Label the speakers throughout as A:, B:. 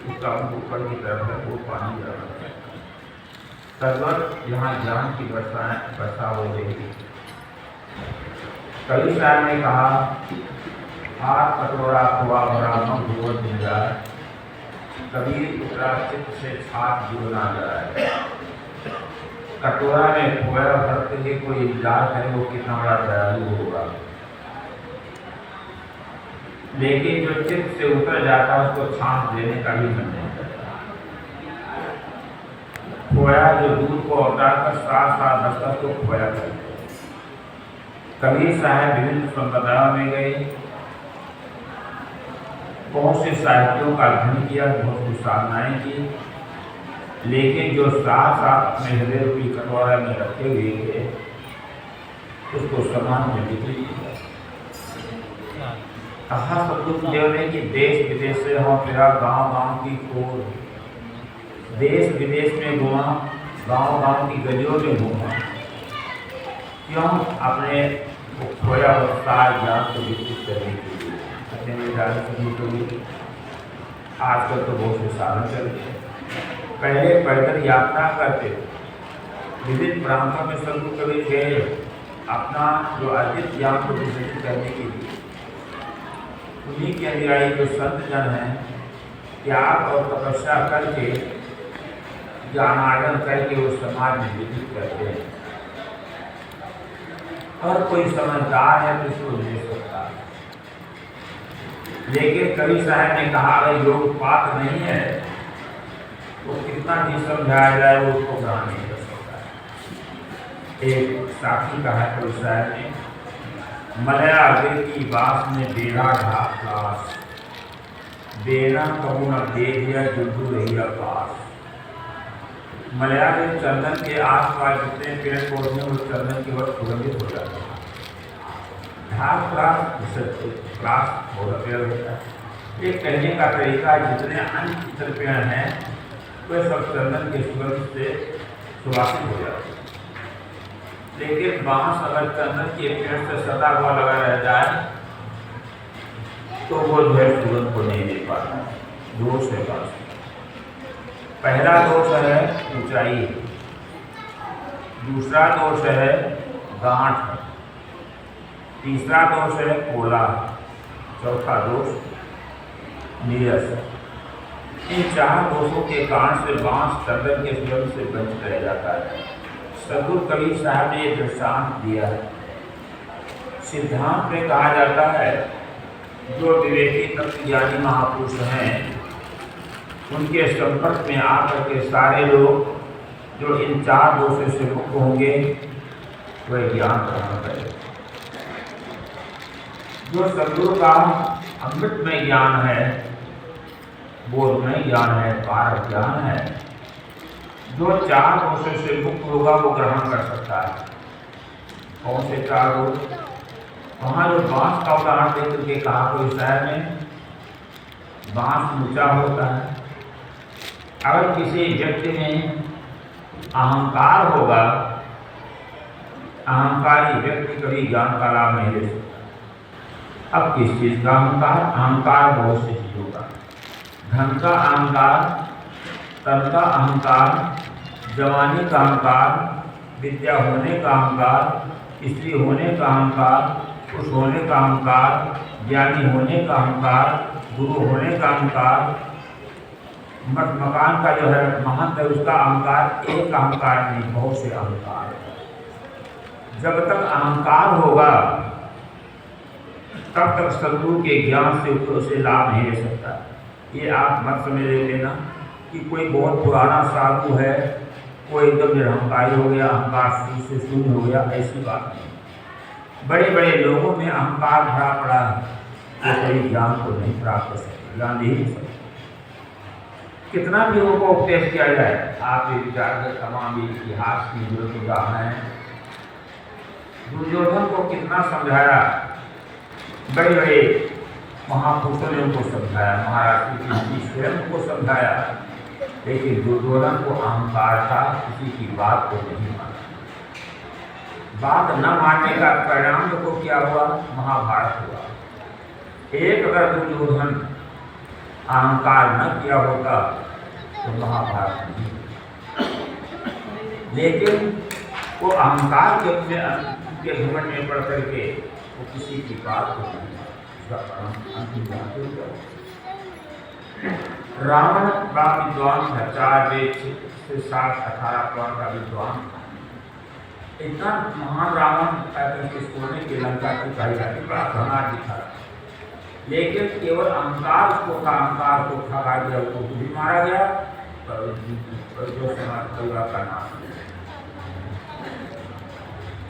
A: उसका ऊपर की तरफ है वो पानी जा रहा है। सर्वर यहाँ ज्ञान की वर्षा हो रही थी। कवि साहब ने कहा, हाथ कटोरा खोआ भरा मन भूवत मिल जाए, कबीर उतरा चित्त से छाछ जुड़ ना जाए। कटोरा में खोया भर के कोई इलाज है, वो कितना बड़ा दयालु होगा, लेकिन जो चित्त से उतर जाता है उसको छाछ देने का भी मन नहीं करता। खोया जो दूध को उतारकर साथ साथ दस्तक को खोया करते। कबीर साहब विभिन्न संप्रदायों में गए, बहुत से साहित्यों का अध्ययन किया, बहुत सी साधनाएं की, लेकिन जो साथ साथ अपने हृदय रूपी कटोरा में रखे हुए थे उसको समान में बिक्री किया। कहा सतगुरुदेव ने कि देश विदेश से हो फिरा, गांव गांव की खोज, देश विदेश में घुमा, गांव गांव की गलियों में घूमा, क्यों? अपने खोया सार ज्ञान को विकसित करने के लिए। आजकल तो बहुत से साधन चलते हैं, पहले पैदल यात्रा करते थे, विभिन्न प्रांतों में सदगुरु कबीर गए अपना जो अर्जित ज्ञान को विकसित करने के लिए। उन्हीं के अनुयायी जो संत जन हैं, त्याग और तपस्या करके ज्ञानार्जन करके वो समाज में विकसित करते हैं। हर कोई समझदार है तो इसको ले सकता है, लेकिन कवि साहब ने कहा अगर योग पात्र नहीं है तो कितना भी समझाया जाए वो उसको ग्रहण नहीं कर सकता है। एक साथी कहा है कवि साहब ने, मलया वे की बास में बेरा ढाक लाश, बेरा कहूँ न दे दिया जुड़ू रही पास। मलया में चंदन के आसपास जितने पेड़ पौधे उस चंदन की वक्त सुगंधित हो जाते हैं। ढाक क्लास बहुत पेड़ होता है। एक कहने का तरीका जितने अन्य इतर पेड़ हैं वे सब चंदन के सुगंध से सुवासित हो जाते हैं, लेकिन बांस अगर चंदन के पेड़ से सदा हुआ लगा रह जाए तो वो जो है सुगंध को नहीं दे पाता। दोष है बांस। पहला दोष है ऊंचाई, दूसरा दोष है गांठ, तीसरा दोष है कोला, चौथा दोष नीरस। इन चार दोषों के कारण से बांस चंदन के सुगंध से वंचित रह जाता है। सदगुरु कबीर साहब ने एक दृष्टांत दिया है। सिद्धांत में कहा जाता है जो विवेकी तत्वज्ञानी महापुरुष हैं उनके संपर्क में आकर के सारे लोग जो इन चार दोषों से मुक्त होंगे वह ज्ञान ग्रहण करेंगे। जो सदगुरु का अमृतमय ज्ञान है, बोधमय ज्ञान है, पार ज्ञान है, जो चार दोषों से मुक्त होगा वो ग्रहण कर सकता है। कौन से चार दोष? वहाँ जो बांस का उदाहरण देकर के कहा कोई शहर में, बांस ऊंचा होता है। अगर किसी व्यक्ति में अहंकार होगा, अहंकारी व्यक्ति कभी ज्ञान का लाभ नहीं ले सकता। अब किस चीज का अहंकार? अहंकार बहुत सी चीजों का, धन का अहंकार, तन का अहंकार, जवानी का अहंकार, विद्या होने का अहंकार, स्त्री होने का अहंकार, पुरुष होने का अहंकार, ज्ञानी होने का अहंकार, गुरु होने का अहंकार, मठ मकान का जो है महंत है उसका अहंकार। एक अहंकार नहीं, बहुत से अहंकार। जब तक अहंकार होगा तब तक सदगुरु के ज्ञान से उसे लाभ नहीं ले सकता। ये आप मत समझ लेना कि कोई बहुत पुराना साधु है, कोई एकदम निरहंकारी हो गया, अहंकार से शून्य हो गया, ऐसी बात नहीं। बड़े बड़े लोगों में अहंकार भरा पड़ा है तो कोई ज्ञान को नहीं प्राप्त कर सकते, ज्ञान नहीं ले सकते। कितना भी उनको उपदेश किया जाए, आप ये विचार कर तमाम इतिहास की जो उदाहरण है, दुर्योधन को कितना समझाया, बड़े बड़े महापुरुषों ने उनको समझाया, महाराज की स्वयं उनको समझाया, लेकिन दुर्योधन को अहंकार था, किसी की बात को नहीं माना। बात न मानने का परिणाम को क्या हुआ? महाभारत हुआ। एक अगर दुर्योधन अहंकार न किया होता तो महाभारत नहीं। लेकिन वो अहंकार के अपने घमंड में पड़ करके वो किसी की बात को नहीं, उसका अंतिम जानते हो। रावण बड़ा विद्वान था, 4 वेद से 7-18 पुराण का विद्वान था। इतना महान रावण सोने की लंका की कही जाती, बड़ा घनाट दिखा, लेकिन केवल अहंकार को था, अहंकार को ठगा दिया, उसको भी मारा गया, जो समाज परिवार का नाम।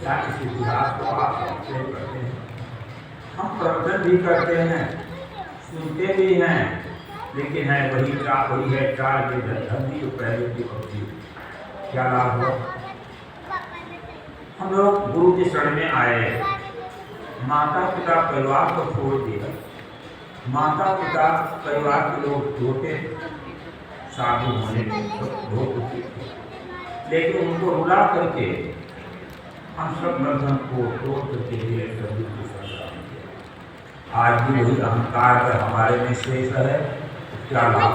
A: क्या इस इतिहास को आप करते हैं? हम प्रवचन भी करते हैं, सुनते भी हैं, लेकिन है वही है 4 वेद धर्मी जो पहले की भक्ति, क्या लाभ हो? हम लोग गुरु के शरण में आए, माता पिता परिवार को छोड़ दिया, माता पिता परिवार के लोग छोटे साधु होने बहुत, लेकिन उनको रुला करके हम सब बंधन को तोड़ करके लिए आज भी वही अहंकार अगर हमारे में शेष है, क्या लाभ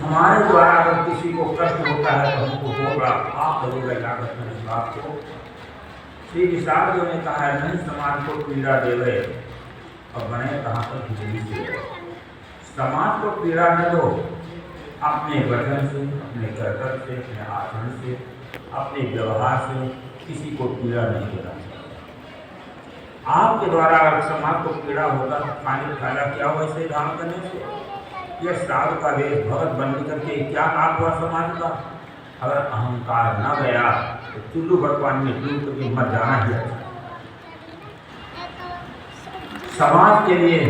A: हमारे द्वारा अगर किसी को कष्ट होता है तो हमको होगा, आप लगेगा जागत में इस बात को। श्री विशाल जी ने कहा है, नहीं समाज को पीड़ा दे गए और बने कहाँ पर खिचड़ी से। समाज को पीड़ा न दो, अपने वचन से, अपने कर्तव्य से, अपने आचरण से, अपने व्यवहार से किसी को पीड़ा नहीं देना चाहिए। आपके द्वारा अगर समाज को पीड़ा होगा तो खाने खाया क्या वैसे दान करने से? यह साधु का वेश भगत बन करके क्या लाभ हुआ समाज का? अगर अहंकार न गया तो चुल्लू भगवान में डूब करके मर जाना ही है। समाज के लिए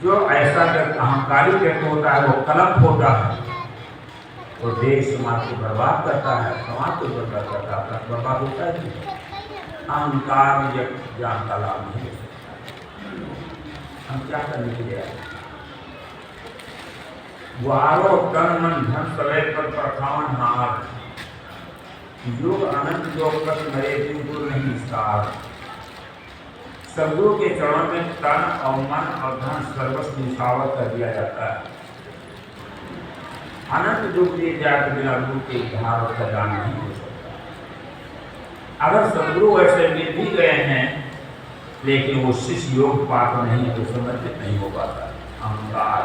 A: जो ऐसा अहंकारी व्यक्ति होता है वो कलंक होता है, वो देश समाज को बर्बाद करता है, समाज को बर्बाद करता है, अपना बर्बाद होता है। अहंकार ज्ञान का लाभ नहीं हो सकता। हम क्या करने के लिए आए? वारो तन मन धन सवै पर प्रथावन हार, योग अनंत योग पर मरे बिल्कुल नहीं सार। सदगुरु के चरणों में तन और मन और धन सर्वस्व निछावर कर दिया जाता है। अनंत दुख दिए जाए बिना गुरु के उद्धार और कल्याण नहीं हो सकता। अगर सदगुरु ऐसे मिल भी गए हैं लेकिन वो शिष्य योग पात्र नहीं है तो समर्पित नहीं हो पाता। अहंकार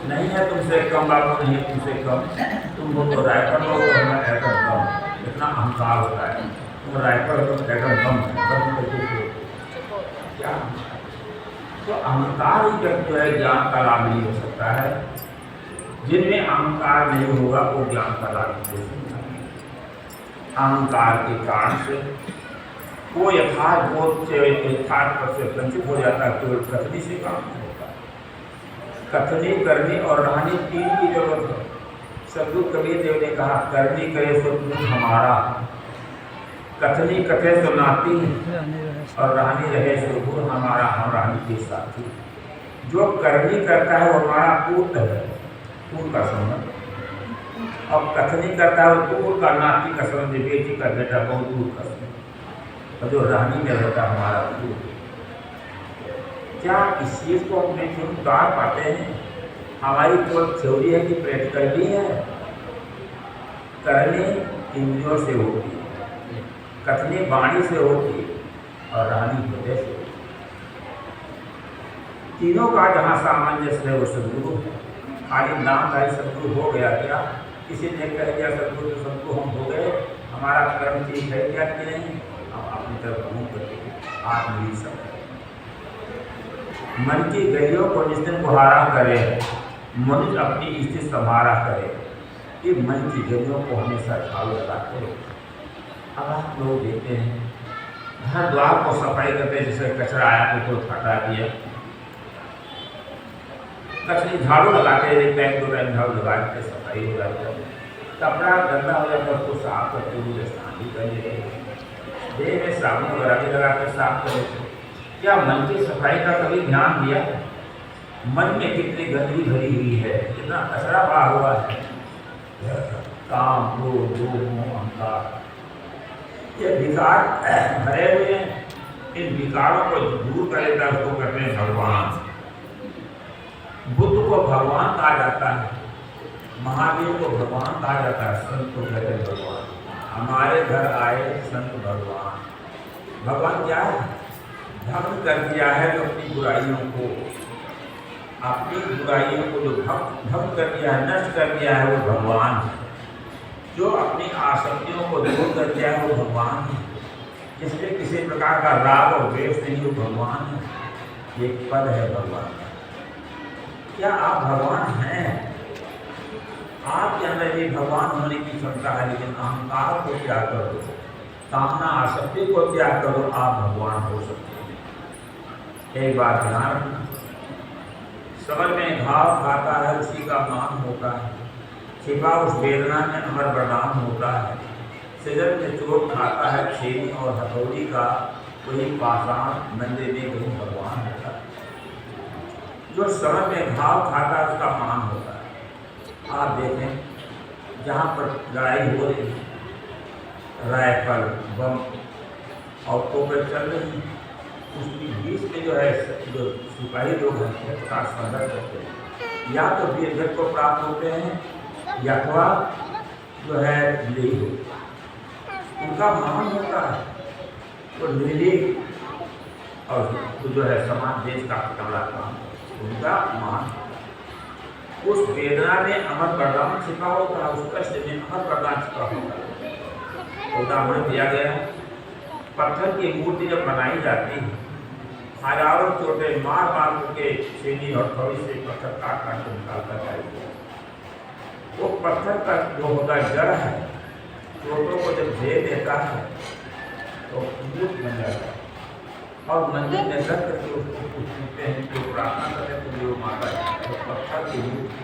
A: नहीं है, तुमसे कम बाबू नहीं है, तुमसे कम, तुम तो राइफल हो तो मैं एटम कम, इतना अहंकार होता है। तुम राइफल हो तो एटम कम क्या? तो अहंकार ही जब जो है ज्ञान का लाभ नहीं हो सकता है। जिनमें अहंकार नहीं होगा वो ज्ञान का लाभ नहीं हो सकता। अहंकार के कारण से वो यथार्थ बोध से यथार्थ पर से वंचित हो जाता है, केवल कथनी से काम नहीं होता। कथनी, करनी और रहनी तीन की जरूरत है। सदगुरु कबीर देव ने कहा, करनी करे सो तुम हमारा, कथनी कथे सो नाती, और रहनी रहे सो गुरु हमारा, हम रानी के साथी। जो करनी करता है वो हमारा पूत है, पूत का संबंध, और कथनी करता है वो पूत का नाती का संबंध, बेटी का बेटा बहुत दूर का संबंध, और जो रहनी में रहता है हमारा पूत। क्या इस चीज़ को अपने क्यों उतार पाते हैं? हमारी तो थ्योरी है कि प्रैक्टिकल भी है। करनी इंद्रियों से होती है, कथनी वाणी से होती है, और रहनी हृदय से। तीनों का जहाँ सामंजस्य है वो सदगुरु। खाली नामधारी सदगुरु हो गया क्या? किसी ने कह दिया सदगुरु तो सदगुरु हम हो गए, हमारा कर्म ठीक है क्या कि नहीं? हम अपनी तरफ मुँह करके आत्मनिरीक्षण करें। मन की गलियों को जिस दिन बुहारा करे, मनुष्य अपनी स्थिति संभारा करे। ये मन की गलियों को हमेशा झाड़ू लगाते हैं। अब आप लोग देखते हैं हर द्वार को सफाई करते हैं, जैसे कचरा आया तो हटा दिया, कचरे झाड़ू लगाते हैं, एक टाइम 2 टाइम झाड़ू लगा के सफाई हो जाती है। कपड़ा गंदा हो जाता है उसको साफ करते हुए स्नान भी कर लेते हैं, देह में साबुन वगैरह भी लगा कर साफ कर लेते हैं। क्या मन की सफाई का कभी ध्यान दिया? मन में कितनी गंदगी भरी हुई है, कितना कचरा भरा हुआ है, काम, क्रोध, लोभ, मोह, अहंकार। ये विकार भरे हुए हैं, इन विकारों को दूर कर देता है, उसको कहते हैं भगवान। बुद्ध को भगवान कहा जाता है, महावीर को भगवान कहा जाता है, संत को कहते हैं भगवान। हमारे घर आए संत भगवान। भगवान क्या है? भक्त कर दिया है तो अपनी बुराइयों को, अपनी बुराइयों को जो भक्त कर दिया है, नष्ट कर दिया है, वो भगवान है। जो अपनी आसक्तियों को दूर कर दिया है, वो भगवान है। जिसके किसी प्रकार का राग और द्वेष नहीं, वो भगवान है। एक पद है भगवान का। क्या आप भगवान हैं? आपके अंदर भी भगवान होने की क्षमता है, लेकिन अहंकार को त्याग कर दो, कामना आसक्ति को त्याग करो, आप भगवान हो सकते हैं। एक बात ध्यान रखना, समझ में घाव खाता है उसी का मान होता है, छिपा उस वेदना में अमर प्रणाम होता है। सृजन में चोट खाता है छेनी और हथौड़ी का, वही पाषाण मंदिर में कहीं भगवान होता है। जो समझ में घाव खाता है उसका मान होता है। आप देखें, जहाँ पर लड़ाई हो रही है, राइफल बम और तोपें चल रही हैं, उसके बीच में जो है जो सिपाही लोग हैं उसका संघर्ष करते हैं, या तो वीरगति को प्राप्त होते हैं या अथवा जो है विजयी होते हैं। उनका मान होता है तो निर्भीक और जो है समाज देश का कमला काम, उनका मान। उस वेदना में अमर प्रदान छिपा होता है, उस कष्ट में अमर प्रदान छिपा होता है। उदाहरण दिया गया, पत्थर की मूर्ति जब बनाई जाती है, हजारों चोटें मार मार के छेनी और थोड़ी से पत्थर काट काट के निकालता जाएगा। वो पत्थर का जो होता जड़ है, चोटों को जब दे देता है तो मूर्ति बन जाता है। और मंदिर में रख करके उसको पूछते हैं, जो प्रार्थना करते हैं तो वो माता है, तो पत्थर की मूर्ति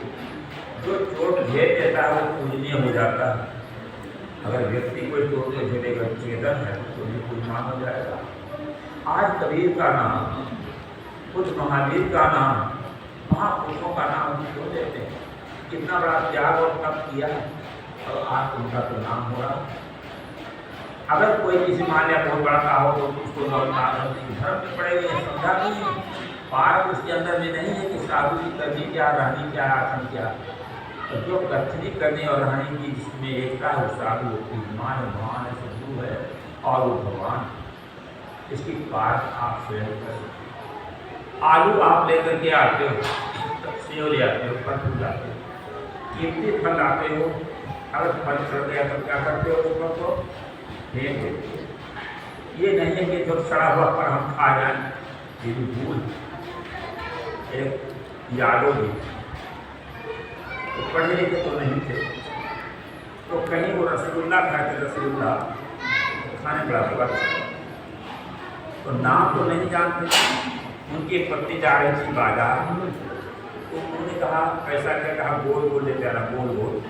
A: जो चोट झेल देता है वो पूजनीय हो जाता है। अगर व्यक्ति कोई चोट में झेलेगा, चेतन है तो ये पूजमान हो जाएगा। आज कबीर का नाम, कुछ महावीर का नाम, महापुरुषों का नाम हम क्यों लेते हैं? कितना बड़ा त्याग और तप किया है, और आज उनका तो नाम हो रहा है। अगर कोई किसी मान लिया बहुत बड़ा का हो तो उसको धर्म में पड़े हुए समझा नहीं, पार उसके अंदर में नहीं है कि साधु की करनी क्या, रहनी क्या, आसन क्या। तो जो कथनी करने और रहने की जिसमें एकता है वो साधु मान है, भगवान है, सदगुरु है और वो भगवान। इसकी पार आप स्वयं कर सकते हो। आलू आप लेकर के आते हो, सेव ले आते हो, फल फूल लाते हो, कीमती फल लाते हो, अगर फल सड़ गया तो क्या करते हो? उसको फेंक देते हो। ये नहीं है कि जो सड़ा हुआ पर हम खा जाएं, ये भी भूल। एक यादव भी तो पढ़े लिखे तो नहीं थे, तो कहीं वो रसगुल्ला खाते, रसगुल्ला खाने बड़ा बड़ा, तो नाम तो नहीं जानते। उनकी एक पत्नी जा रही थी बाजार, तो उन्होंने कहा पैसा क्या, कहा गोल गोल लेते आना, गोल गोल।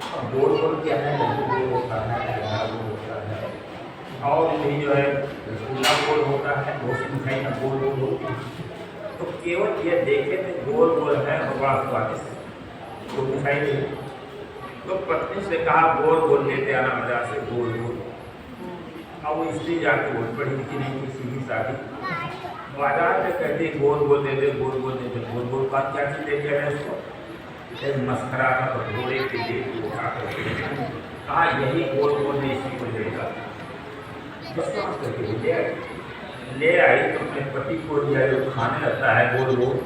A: अब गोल गोल क्या है? गोल होता है, गोल होता है, और यही जो है रसगुल्ला गोल होता है, बहुत सी मिठाई का गोल गोल होती है। तो केवल ये देखे थे गोल गोल है और बड़ा स्वादिष्ट, तो मिठाई नहीं। तो पत्नी से कहा गोल गोल लेते आना बाजार से, गोल गोल। अब वो स्त्री जाके बोल पढ़ी लिखी नहीं थी, सीधी सादी, बाजार में कहते गोल गोल देते, गोल गोल देते, गोल गोल बात क्या चीज़ दे दिया है उसको? एक मस्करा था, तो घोड़े के लिए उठा कर कहा यही गोल गोल ने इसी को देगा। ले आई तो अपने पति को दिया, जो खाने लगता है गोल गोल,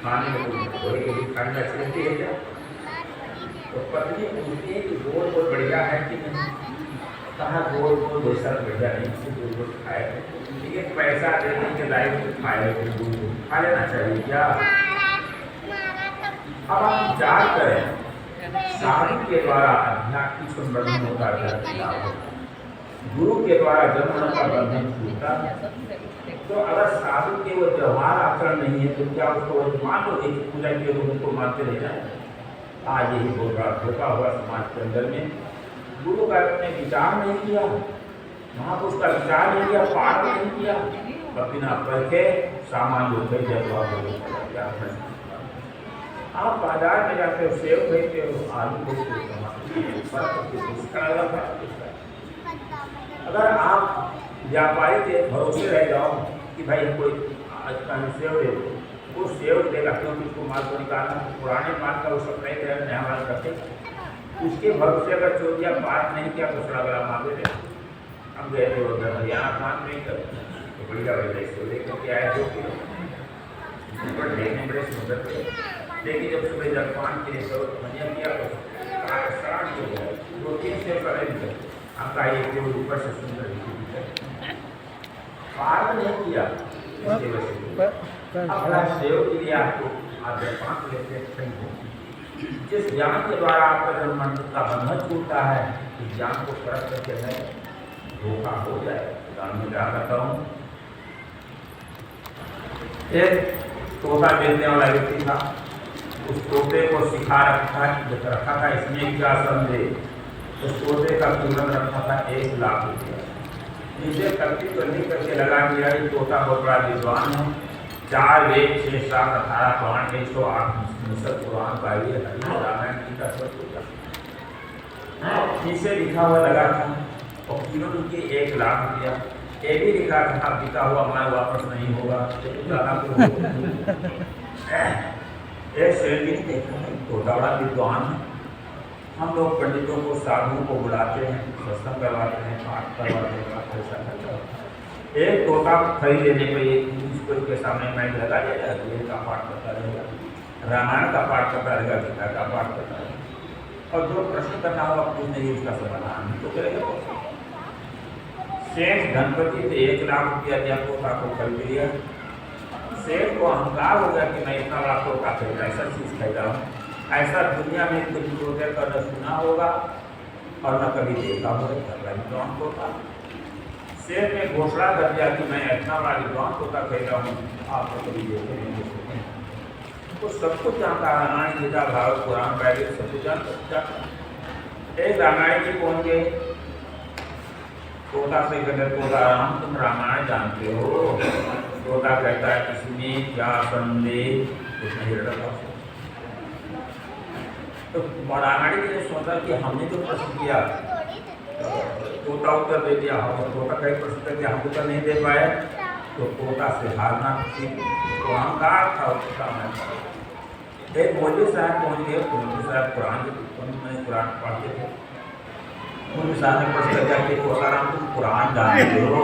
A: खाने में घोड़े के लिए खाने अच्छी लगती है क्या? तो पत्नी पूछती है कि गोल गोल बढ़िया है कि नहीं? कहा गोल गोल वैसा बढ़िया नहीं, इसे गोल गोल खाए, लेकिन पैसा देने के लायक तो खाए, गोल गोल खा लेना चाहिए क्या? अब आप विचार करें, साधु के द्वारा आध्यात्मिक संवर्धन होता है, गुरु के द्वारा जन्म का बंधन छूटता है। तो अगर साधु के वो व्यवहार आचरण नहीं है तो क्या उसको मान लो एक पूजा के लोगों को मानते रह जाए? आज यही बहुत बड़ा धोखा हुआ समाज के अंदर में। गुरु का अपने विचार नहीं किया, महापुरुष का विचार नहीं किया, पाठ नहीं किया, बिना पढ़े सामान्य लोग जब आप बाजार में जाते हो, सेव खरीदते हो, आलू खरीदते हो, अगर आप व्यापारी के भरोसे रह जाओ कि भाई कोई आज का सेव दे दो, वो सेव देगा क्योंकि उसको माल को निकालना, पुराने माल का वो सब नहीं दे नया माल करते, उसके भरोसे अगर चोरिया पास नहीं किया तो सड़ा गला मांगे दे। हम गए थे उधर हरियाणा पान नहीं कर तो बढ़िया बढ़िया सेव लेकर के आए 2 किलो, ऊपर देखने बड़े सुंदर थे, लेकिन जब सुबह जब पान के लिए तो बढ़िया किया तो 2-3 सेव करे निकल आपका एक जो ऊपर से सुंदर पार नहीं किया अपना सेव के लिए आपको आप 5 लेते हैं। जिस ज्ञान के द्वारा आपका जब मन का बंधन छूटता है, इस ज्ञान को परख करके मैं धोखा हो जाए। उदाहरण में क्या करता हूँ, एक तोता बेचने वाला व्यक्ति था, उस तोते को सिखा रखा था इसमें क्या संदेह, उस तोते का कीमत रखा था 1 लाख रुपया। नीचे कल्पित करने करके लगा दिया कि तोता बहुत बड़ा विद्वान है, 4 वेद 6 7 18 पुराण 108 मुसद कुरान का ये रामायण गीता सब कुछ नीचे लिखा हुआ लगा था और कीमत उनकी 1 लाख रुपया। ये भी लिखा था बिका हुआ माल वापस नहीं होगा। एक सेठ जी देखा है तोता बड़ा विद्वान है, हम लोग पंडितों को साधुओं को बुलाते हैं, सत्संग करवाते हैं, पाठ करवाते हैं, ऐसा करता है। एक तोता खरीद लेने पर एक के सामने मैं लगा जाएगा, वेद का पाठ करता रहेगा, रामायण का पाठ करता रहेगा, गीता का पाठ करता रहेगा, और जो प्रश्न करना होगा कुछ नहीं उसका समाधान तो करेगा। सेठ धनपति से 1 लाख रुपया दिया, तोता को खरीद लिया। सेठ को अहंकार हो गया कि मैं इतना बड़ा तोता खरीदा, ऐसा चीज़ खरीदा हूँ, ऐसा दुनिया में कुछ तोते का न सुना होगा और न कभी देखा होगा विद्वान तोता। सेठ ने घोषणा कर दिया कि मैं इतना बड़ा विद्वान तोता खरीदा हूँ, आप तो कभी देखे नहीं सुने। तो सब कुछ जानता, रामायण गीता भागवत पुराण बाइबल सब कुछ जानता। एक रामायण जी पहुँच गए, तोता से कहते तोता राम तुम रामायण जानते हो? तोता कहता है इसमें क्या संदेह, उसने हिरण्य तो रामायण जी ने सोचा कि हमने जो प्रश्न किया तोता उत्तर दे दिया, और तोता कई प्रश्न करके हम उत्तर नहीं दे पाए तो तोता से हारना तो अहंकार था उसका। मैं एक मौलवी साहब पहुँच गए, मौलवी साहब कुरान पढ़ते थे, मौलवी साहब ने प्रश्न किया कि तोता राम तुम कुरान जानते हो?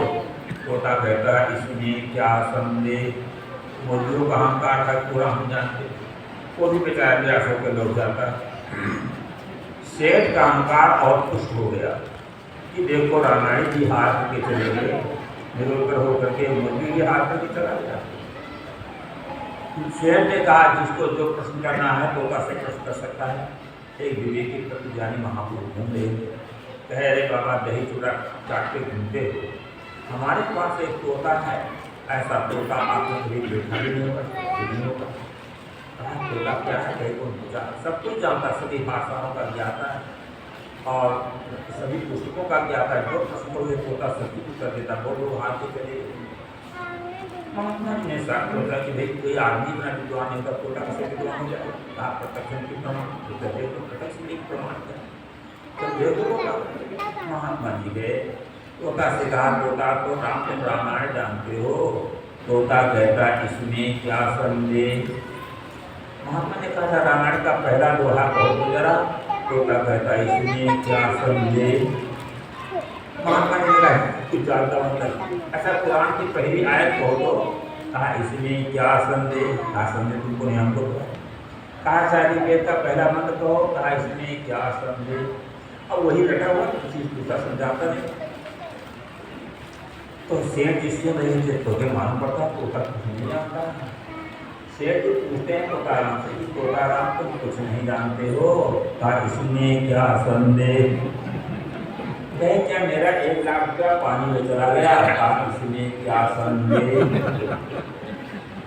A: तोता कहता है इसमें क्या संदेह, मौलवियों का अहंकार था पूरा हम जानते, वो भी बेचारा निराश होकर लौट जाता। सेठ का अहंकार और खुश हो गया कि देखो रामायण जी हार के चले गए, निरुद्र होकर के मौलवी भी हार करके चला गया। सेठ ने कहा जिसको जो प्रश्न करना है तोता से प्रश्न कर सकता है। एक विवेकी प्रतिज्ञानी महापुरुष घूम रहे थे, कह रहे बाबा दही चूड़ा चाट के घूमते हो, हमारे पास एक तोता है, ऐसा तोता आपको कभी देखा भी नहीं होगा। तोता क्या है कहीं को सब कुछ जानता, सभी भाषाओं का ज्ञाता है और सभी पुस्तकों का ज्ञाता है। जो प्रश्न को तोता सभी उत्तर देता, बहुत लोग हाथ के चले। महात्मा जी ने साथ सोचा कि भाई कोई आदमी इतना विद्वान है तो तोता कैसे विद्वान हो जाए? आप प्रत्यक्ष की प्रमाण तो प्रत्यक्ष की प्रमाण करें तो देखो महात्मा जी गए, तोता से कहा तोता तो राम तुम रामायण जानते हो? तोता कहता इसमें क्या संदेह। महात्मा ने कहा था रामायण का पहला दोहा कहो तो जरा। तोता कहता इसमें क्या संदेह। महात्मा ने कहा कुछ जानता मतलब ऐसा कुरान की पहली आयत कहो तो। कहा इसमें क्या संदेह। कहा संदेह तुमको नहीं हमको तो। कहा शायद वेद का पहला मंत्र कहो। कहा इसमें क्या संदेह। अब वही रटा हुआ किसी दूसरा समझाता नहीं। तो सेठ जिससे नहीं थे तोते मालूम पड़ता तोता कुछ नहीं जानता। सेठ जो पूछते हैं तोताराम से कि तोताराम तुम कुछ नहीं जानते हो? कहा इसमें क्या संदेह। कहे क्या मेरा 1 लाख रुपया पानी में चला गया? कहा इसमें क्या संदेह।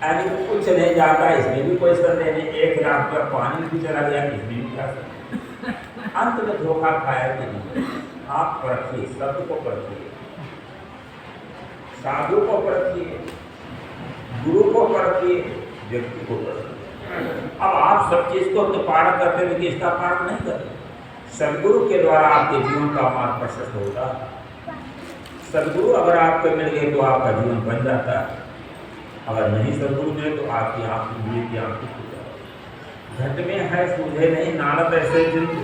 A: अरे कुछ नहीं जाता इसमें भी कोई संदेह नहीं। 1 लाख रुपया पानी में भी चला गया इसमें भी क्या संदेह। अंत में धोखा खाया कि नहीं। आप परखिए, शब्द को परखिए, साधु को परखिए, गुरु को परखिए, व्यक्ति को परखिए। अब आप सब चीज को तो पाठ करते लेकिन इसका पाठ नहीं करते। सदगुरु के द्वारा आपके जीवन का मार्ग प्रशस्त होता है। सदगुरु अगर आपको मिल गए तो आपका जीवन बन जाता है, अगर नहीं सदगुरु मिले तो आपकी आँख की आँख हो जाए। घट में है सूझे नहीं नारद ऐसे जिंदु,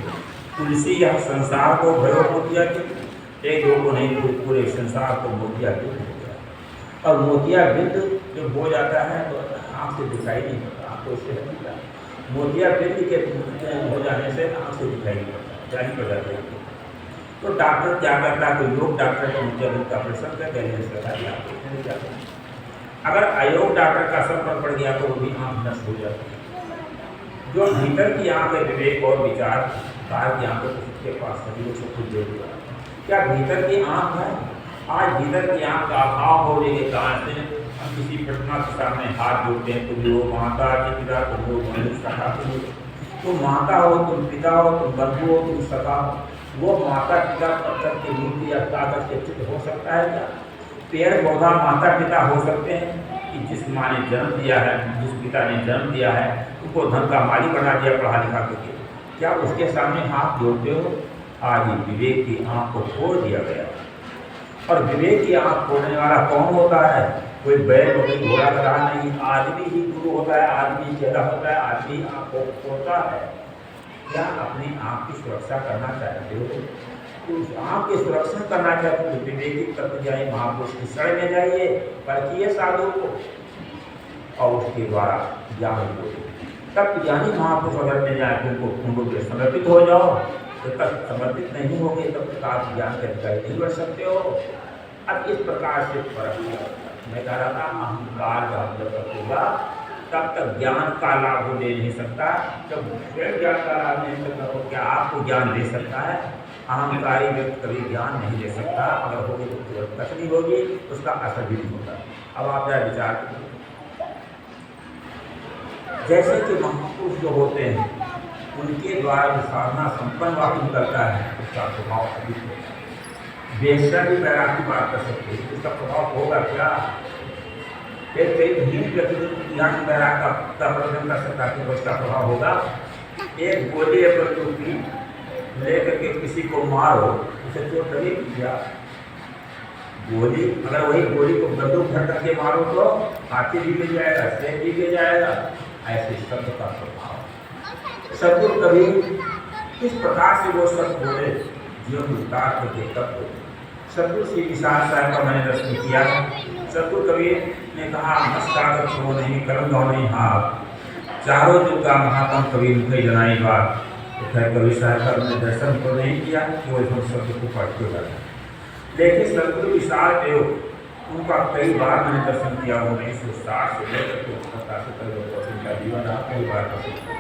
A: तुलसी यह संसार को भयो मोतिया के, एक दो को नहीं पूरे संसार को मोतिया के हो गया। और मोतिया बिंद जब हो जाता है तो आँख से दिखाई नहीं पड़ता, आँख को इससे लगता है। मोतिया बिंद के हो जाने से आँख से दिखाई नहीं पड़ता, जानी पड़ जाती है। तो डॉक्टर क्या करता है, कोई योग डॉक्टर को मोतिया बिंद का ऑपरेशन कर कैलेंस करता है। अगर अयोग डॉक्टर का असर पर पड़ गया तो वो भी आँख नष्ट हो जाती है। जो भीतर की आँख है विवेक और विचार, बाहर की आँखों को सबके पास सभी लोग सब कुछ दे दिया। क्या भीतर की आँख है? आज भीतर की आँख का अभाव होने के कारण से हम किसी प्रतिमा के सामने हाथ जोड़ते हैं, तुम लोग माता के पिता, तुम लोग सखा, तुम माता हो, तुम पिता हो, तुम बंधु हो, तुम सखा हो। वो माता पिता पत्थर की मूर्ति या कागज के चित्र हो सकता है क्या? पेड़ पौधा माता पिता हो सकते हैं कि जिस माँ ने जन्म दिया है, जिस पिता ने जन्म दिया है, उनको धन का मालिक बना दिया पढ़ा लिखा करके, क्या उसके सामने हाथ जोड़ते हो? आज विवेक की आँख को फोड़ दिया गया। और विवेक की आँख फोड़ने वाला कौन होता है? कोई बैल कोई घोड़ा का नहीं, आदमी ही गुरु होता है, आदमी चेहरा होता है, आदमी आँख को फोड़ता है। क्या अपनी आँख की सुरक्षा करना चाहते हो? तो उस आँख की सुरक्षा करना चाहते हो, विवेकी तत्व जाइए, महापुरुष की शरण में जाइए, परखिए साधु को और उसके द्वारा ज्ञान को। तब ज्ञानी महापुरुष अगर मिल जाए तो उनको समर्पित हो जाओ। जब तक समर्पित नहीं होंगे तब तक आप ज्ञान के अधिकारी नहीं बढ़ सकते हो। अब इस प्रकार से फर्क मैं कह रहा था, अहंकार जब तक होगा तब तक ज्ञान का लाभ हो दे नहीं सकता। जब स्वयं ज्ञान का लाभ नहीं सकता तो क्या आपको ज्ञान दे सकता है? अहंकारी व्यक्ति कभी ज्ञान नहीं दे सकता। अगर होगी तो कसनी होगी, उसका असर भी नहीं होता। अब आप जरा विचार करिए, जैसे कि महापुरुष जो होते हैं उनके द्वारा जो साधना संपन्न वाक्य निकलता है उसका प्रभाव अधिक होता है। बेशक भी बैराग की बात कर सकते हैं, उसका प्रभाव होगा क्या? एक व्यक्ति बैराग का प्रदर्शन कर सकता है तो उसका प्रभाव होगा। एक गोली बंदूकी लेकर के किसी को मारो, उसे चोट लगी क्या? गोली, अगर वही गोली को बंदूक भर करके मारो तो हाथी भी गिर जाएगा, शेर भी गिर जाएगा। ऐसे शब्द का प्रभाव सदगुरु कभी किस प्रकार से वो शब्द बोले जीवन विस्तार करके तब सदगुरु श्री विशाल साहब का मैंने दर्शन किया। सदगुरु कबीर ने कहा, मस्तागत छो नहीं कर्म गौ नहीं हाथ, चारों युग का महात्म कबीर मुझे जनाई बात। तो खैर कबीर साहब का मैंने दर्शन तो नहीं किया कि वो इस शब्द को पढ़ते गए, लेकिन सदगुरु विशाल देव उनका कई बार मैंने दर्शन किया। 1960 से लेकर के 1987 उनका जीवन आप कई बार दर्शन।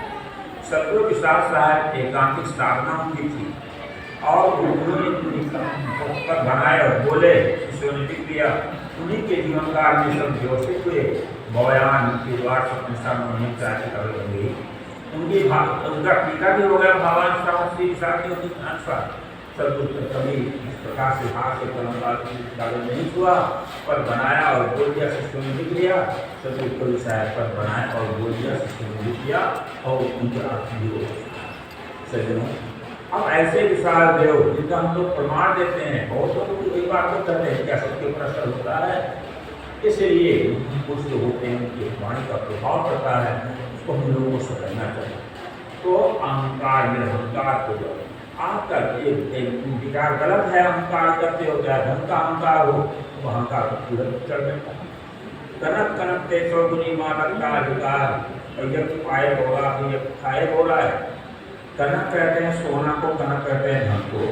A: सदगुरु विशाल साहब एकांतिक साधना की थी और उन्होंने पुस्तक बनाए और बोले, शिष्यों ने लिख दिया। उन्हीं के जीवन काल में सब व्यवस्थित हुए। बयान उनके द्वार अपने सामने चाहिए उनकी उनका टीका भी हो गया भगवान श्री विशाल के अनुसार। सदगुरु कभी इस प्रकार से हाथ से कलम नहीं हुआ, पर बनाया और बोल दिया, शिष्यों ने लिख लिया। सदगुरु कबीर साहब पर बनाया और बोल दिया, शिष्यों ने लिख दिया और उनके अर्थ भी हो सज्जनों। अब ऐसे विशाल देव जिनका हम लोग प्रमाण देते हैं, बहुत लोग कई बार तो कहते हैं क्या सबके ऊपर असर होता है? इसलिए कुछ जो होते हैं उनकी वाणी का प्रभाव पड़ता है, उसको हम लोगों को समझना चाहिए। तो अहंकार निरहंकार को जो आपका एक विकार गलत है, अहंकार करते हो, चाहे धन का अहंकार हो तो अहंकार को तुरंत चढ़ देता है। कनक कनक ते सौगुनी मानक का अधिकार, यज्ञ पाए बोला यज्ञ खाए बोला है। कनक कहते हैं सोना को, कनक कहते हैं धन को,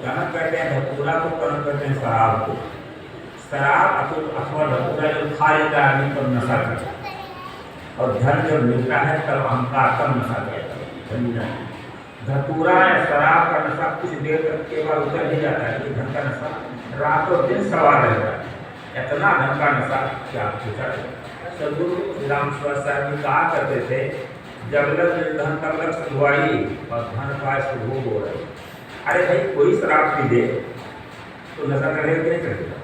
A: कनक कहते हैं धतूरा को, कनक कहते हैं शराब को। शराब अथवा धतूरा जब खा लेता है आदमी पर नशा करता है, और धन जब मिलता है तब अहंकार तब नशा करता है। धतूरा या शराब का नशा कुछ देर तक के बाद उतर ही जाता है, धन का नशा रातों दिन सवार रहता है। इतना धन का नशा क्या पूछा? सदगुरु रामस्वर साहब जी कहा करते थे, जब लग धन तब लग सधुआई और धन पाए सुभोग हो रहे। अरे भाई कोई शराब पी दे तो नशा करेगा कि नहीं करेगा?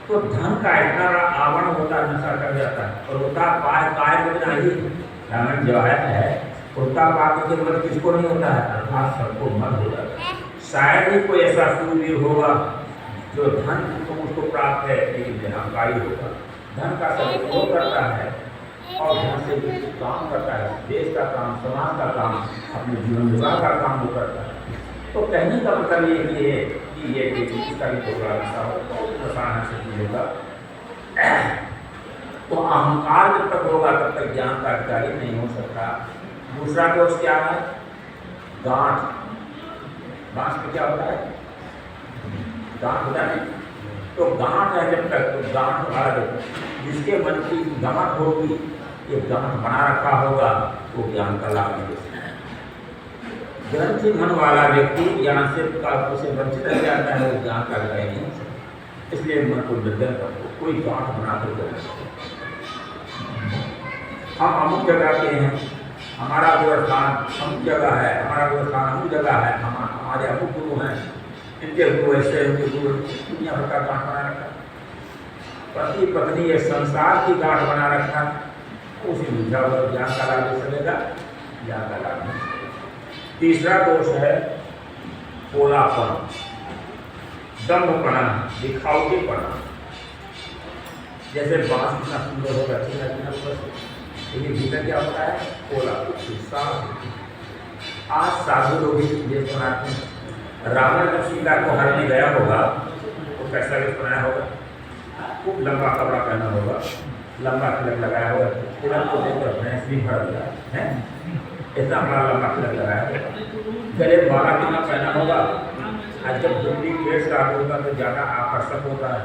A: तो धन का इतना बड़ा आवरण होता है, नशा कर जाता है। और होता पाए पाए बजना ही रावण जो है, उल्टा पाप की जरूरत किसको नहीं होता है? अर्थात सबको मत हो जाता है। शायद ही कोई ऐसा सूरवीर होगा जो धन को उसको प्राप्त है लेकिन निरहंकारी होगा। धन का सदुपयोग करता है और धन से जो काम करता है, देश का काम, समाज का काम, अपने जीवन निर्वाह का काम वो करता है। तो कहने का मतलब ये है कि ये इसका भी प्रोग्राम ऐसा हो बहुत आसान से मिलेगा। तो अहंकार जब तक होगा तब तक ज्ञान का अधिकारी नहीं हो सकता। दूसरा दोष क्या है? गांठ। बांस में क्या होता है? गांठ होता है। तो गांठ है जब तक, तो गांठ वाला जिसके मन की गांठ होगी, ये गांठ बना रखा होगा, वो ज्ञान का लाभ नहीं ले सकता। ग्रंथि मन वाला व्यक्ति ज्ञान से वंचित रह जाता है, वो ज्ञान का अधिकारी नहीं हो सकता। इसलिए मन को निर्जन करो, कोई गांठ बना कर दो। हम अमुक जगह के हैं, हमारा वो स्थान अमुक जगह है, हमारा वो स्थान अमुक जगह है, हमारे अमुक गुरु हैं, इनके गुरु ऐसे, उनके गुरु, दुनिया भर का गांठ बना रखा। पति पत्नी ये संसार की गांठ बना रखा, उसी बुझा हुआ ज्ञान का लाभ ले सकेगा, ज्ञान का लाभ नहीं। तीसरा दोष है पोलापन, दम्भपना, दिखावटीपना। जैसे बांस कितना सुंदर होगा, अच्छी लगती है, लेकिन भीतर क्या होता है? पोला, गुस्सा। आज साधु लोग भी बनाते हैं। रावण जब सीता को हरने गया होगा तो कैसा वेश बनाया होगा? खूब लंबा कपड़ा पहना होगा, लंबा तिलक लगाया होगा, तिलक को देखकर भैंस भी भर दिया है, इतना बड़ा लंबा तिलक लगाया होगा, गले माला कितना पहना होगा। आज जब डुप्लीकेट साधु होगा तो ज़्यादा आकर्षक होता है,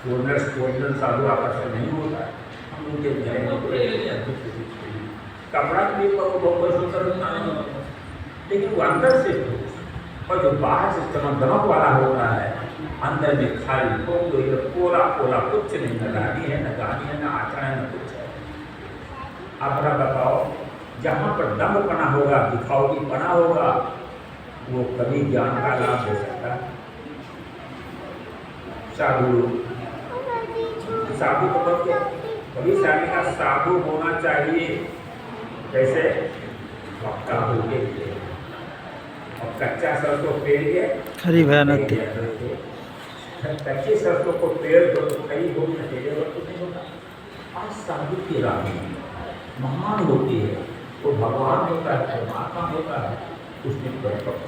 A: ओरिजिनल साधु आकर्षक नहीं होता है। हम उनके गले में कपड़ा भी बहुत सुंदर होता नहीं होता, लेकिन वो अंदर से और जो बाहर से चमक दमक वाला होता है, अंदर में खाली पोला पोला, कुछ नहीं, न गाड़ी है, न गाड़ी है, न आचार है, न कुछ है। अब बताओ, जहाँ पर दम्भपना होगा, दिखावटीपना होगा, वो कभी ज्ञान का लाभ ले सकता है? साधु तो बन गया, कभी साधु का साधु होना चाहिए। कैसे? पक्का हो गए और कच्चा सरसों पेड़ के
B: खरी भयानक थी।
A: कच्चे सरसों को पेड़ दो तो खरी होगी, न पेड़े और तो नहीं होता। आज साधु की राह महान होती है, वो भगवान होता है, परमात्मा होता है, उसमें परिपक्व।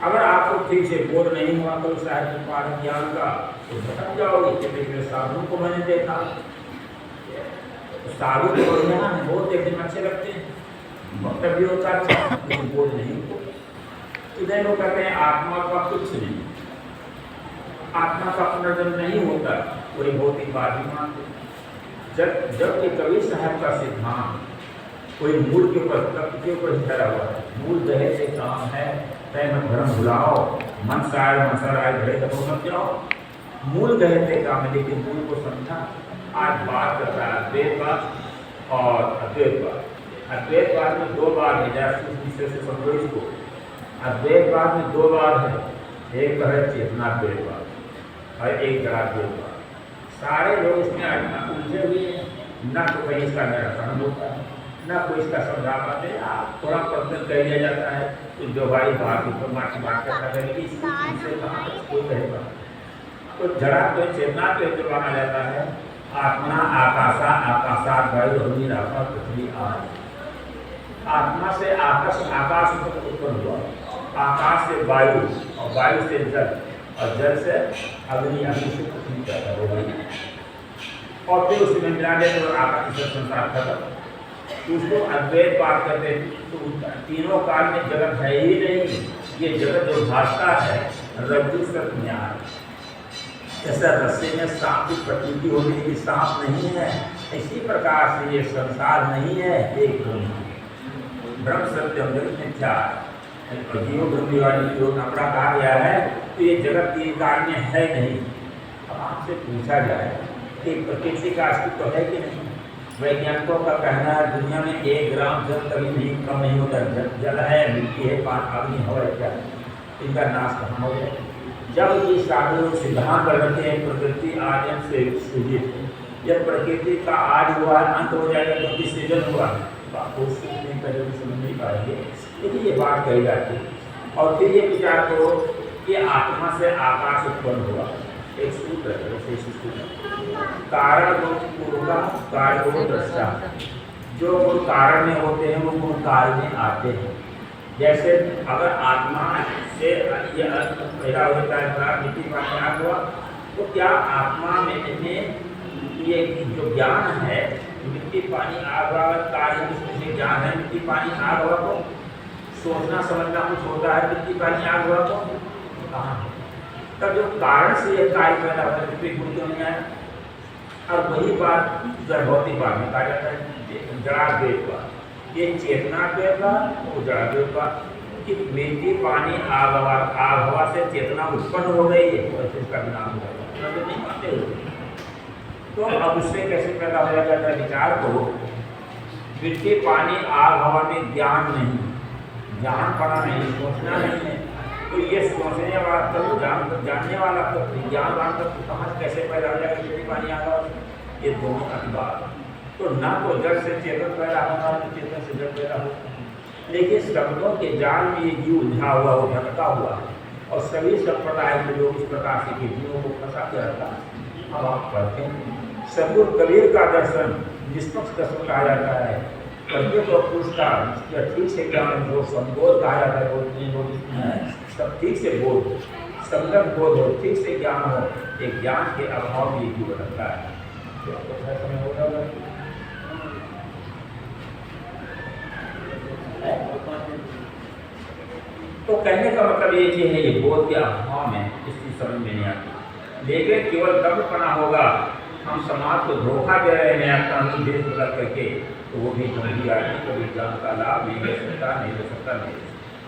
A: अगर आपको ठीक से बोध नहीं हुआ तो साहित्य पाठ ज्ञान का, तो भटक जाओगे। कि साधु को मैंने देखा, साधु को बहुत देखने में अच्छे लगते हैं, वक्तव्य भी होता है, लेकिन बोध नहीं होता। इधर लोग कहते हैं आत्मा का कुछ नहीं, आत्मा का पुनर्जन्म नहीं होता, कोई भौतिक बात ही मानते। जब ये कवि साहब का सिद्धांत कोई मूल के ऊपर, तत्व के ऊपर ठहरा हुआ है, मूल दहे से काम है, तय मत भ्रम भुलाओ, मन साय मनसा राय घड़े तब मत जाओ। मूल दहे से काम है, लेकिन मूल को समझा। आज बात करता है अद्वैतवाद और अद्वैतवाद। अद्वैतवाद में दो बार है, जैसे से समझो इसको। अद्वैतवाद में दो बार है, एक है चेतनाद्वैतवाद और एक जड़ाद्वैतवाद। सारे लोग इसमें उलझे हुए हैं, न तो कहीं इसका निराकरण होता है, न कोई इसका समझा पाते हैं। आप थोड़ा प्रश्न कह दिया जाता है तो जो भाई बात ऊपर माटी बात करता है, लेकिन इससे कहाँ कोई कहेगा। तो जड़ा तो चेतना तो जो माना जाता है, आत्मा आकाशा आकाशात वायु अग्निरापा पृथ्वी आदि। आत्मा से आकाश उत्पन्न हुआ, आकाश से वायु और वायु से जल और जल से अग्नि, अग्नि से पृथ्वी पैदा हो गई और फिर उसमें मिला दे तो आकाश से संसार खत्म। उसको अद्वैत बात करते हैं। तो तीनों काल में जगत है ही नहीं, ये जगत जो भासता है रज्जु सत्य ज्ञान। जैसा रस्से में सांप की प्रतीति होती है कि सांप नहीं है, इसी प्रकार से ये संसार नहीं है, एक ब्रह्म सत्य जगत मिथ्या। जीव ब्रह्म वाली जो अपना कहा गया है, तो ये जगत तीन काल में है नहीं। अब आपसे पूछा जाए कि प्रकृति का अस्तित्व है कि नहीं? वैज्ञानिकों का कहना है दुनिया में 1 ग्राम जल कभी नहीं कम नहीं होता। जल है, मिट्टी है, पानी, हवा है, इनका नाश कहाँ हो जाए? जब ये साधु सिद्धांत रखते हैं प्रकृति आर्यन से सृजित, जब प्रकृति का आज हुआ अंत हो जाएगा क्योंकि सृजन हुआ, पहले भी समझ नहीं पाएंगे, लेकिन ये बात कही जाती है। और फिर ये विचार करो कि आत्मा से आकाश उत्पन्न हुआ, एक सूत्र है, वैसे इसी सूत्र कारण गुण पूर्वा कार्य गुण दृष्टा। जो गुण कारण में होते हैं वो गुण कार्य में आते हैं। जैसे अगर आत्मा से यह पैदा होता है मिट्टी पानी आग हुआ, तो क्या आत्मा में ये जो ज्ञान है मिट्टी पानी आग हुआ कार्य उसमें ज्ञान है मिट्टी पानी आग हुआ तो सोचना समझना कुछ होता है मिट्टी पानी आग हुआ तो कहाँ है? तब जो कारण से यह कार्य पैदा होता है उसमें गुण क्यों नहीं आया? और वही बात भौतिक बात में कहा जाता है जड़ाद्वैत का, ये चेतना द्वैत का वो जड़ाद्वैत का कि मिट्टी पानी आग हवा से चेतना उत्पन्न हो गई है तो इसका नाम नहीं मानते हो। तो अब उससे कैसे पैदा हो जाता है? विचार को मिट्टी पानी आग हवा में ज्ञान नहीं, ज्ञान पड़ा नहीं, सोचना नहीं है, तो ये सोचने वाला तत्व जानने वाला तत्व ज्ञान वाला तत्व कहाँ कैसे पैदा हो जाएगा? मिट्टी पानी आग हवा, ये दोनों का बात। तो ना तो जड़ से चेतन पैदा होगा ना चेतन से जड़ पैदा होगा। लेकिन शब्दों के जाल में ये जीव उलझा हुआ हो, भटका हुआ है, और सभी संप्रदाय के लोग इस प्रकार से जीवों को फंसा के रखा। अब आप पढ़ते हैं सदगुरु कबीर का दर्शन निष्पक्ष दर्शन कहा जाता है। कबीर को पुरस्कार ठीक से ज्ञान जो संबोध कहा जाता है, सब ठीक से बोध संगत बोध हो, ठीक से ज्ञान हो, एक ज्ञान के अभाव में जीव रहता है। तो आपको समय होगा तो कहने का मतलब ये है ये बोध के अभाव में इसकी समझ में नहीं आती। लेकिन केवल दम्भपना होगा, हम समाज को धोखा दे रहे हैं अपना देश बदल करके, तो वो भी गंभीर आदमी कभी ज्ञान का लाभ नहीं ले सकता, नहीं ले सकता, नहीं